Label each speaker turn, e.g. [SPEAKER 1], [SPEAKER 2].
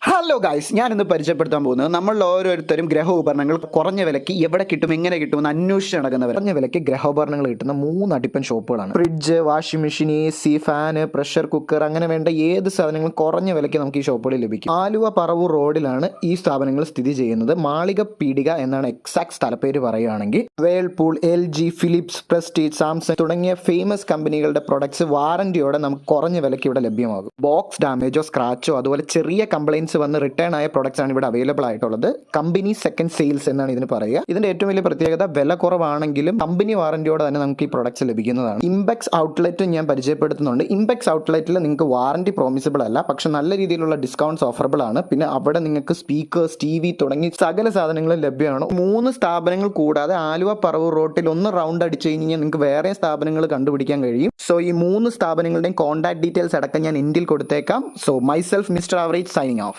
[SPEAKER 1] Hello guys, ഞാൻ ഇന്ന് പരിചയപ്പെടുത്താൻ പോകുന്നത് നമ്മൾ ഓരോരുത്തരും ഗ്രഹോപകരണങ്ങൾ കുറഞ്ഞ വിലയ്ക്ക് എവിടെ കിട്ടും, എങ്ങനെ കിട്ടുമെന്ന് അന്വേഷിച്ച് നടക്കുന്നവർ. കുറഞ്ഞ വിലയ്ക്ക് ഗ്രഹോപകരണങ്ങൾ കിട്ടുന്ന 3 അടിപ്പൻ ഷോപ്പുകളാണ്. Fridge, washing machine, AC, fan, pressure cooker, അങ്ങനെ വേണ്ട ഏത് സാധനങ്ങളും കുറഞ്ഞ വിലയ്ക്ക് നമുക്ക് ഈ ഷോപ്പുകളിൽ ലഭിക്കും. ആലുവ പറവൂർ റോഡിലാണ് ഈ സ്ഥാപനങ്ങൾ സ്ഥിതി ചെയ്യുന്നത്. മാളിക പീടിക എന്നാണ് എക്സാക്ട് സ്ഥലപ്പേര് പറയുകയാണെങ്കിൽ. Whirlpool, LG, Philips, Prestige, Samsung തുടങ്ങിയ ഫേമസ് കമ്പനികളുടെ പ്രൊഡക്ട്സ് വാറന്റിയോടെ നമുക്ക് കുറഞ്ഞ വിലയ്ക്ക് ഇവിടെ ലഭ്യമാകും. ബോക്സ് ഡാമേജോ സ്ക്രാച്ചോ അതുപോലെ ചെറിയ കംപ്ലൈൻറ്റ്സ് വന്ന് റിട്ടേൺ ആയ പ്രൊഡക്ട്സ് ആണ് ഇവിടെ അവൈലബിൾ ആയിട്ടുള്ളത്. കമ്പനി സെക്കൻഡ് സെയിൽസ് എന്നാണ് ഇതിന് പറയുക. ഇതിന്റെ ഏറ്റവും വലിയ പ്രത്യേകത വില കുറവാണെങ്കിലും കമ്പനി വാറന്റിയോടെ തന്നെ നമുക്ക് ഈ പ്രൊഡക്ട്സ് ലഭിക്കുന്നതാണ്. ഇംപെക്സ് ഔട്ട്ലെറ്റ് ഞാൻ പരിചയപ്പെടുത്തുന്നുണ്ട്. ഇംപെക്സ് ഔട്ട്ലെറ്റിൽ നിങ്ങൾക്ക് വാറന്റി പ്രോമിസിബിൾ അല്ല, പക്ഷെ നല്ല രീതിയിലുള്ള ഡിസ്കൗണ്ട്സ് ഓഫറബിൾ ആണ്. പിന്നെ അവിടെ നിങ്ങൾക്ക് സ്പീക്കേഴ്സ്, TV തുടങ്ങി സകല സാധനങ്ങളും ലഭ്യമാണ്. 3 സ്ഥാപനങ്ങൾ കൂടാതെ ആലുവ പറവൂർ റോഡിൽ ഒന്ന് റൗണ്ട് അടിച്ചു കഴിഞ്ഞാൽ നിങ്ങൾക്ക് വേറെ സ്ഥാപനങ്ങൾ കണ്ടുപിടിക്കാൻ കഴിയും. സോ ഈ 3 സ്ഥാപനങ്ങളുടെയും കോൺടാക്ട് ഡീറ്റെയിൽസ് അടക്കം ഞാൻ എൻഡിൽ കൊടുത്തേക്കാം. So myself mister average signing off.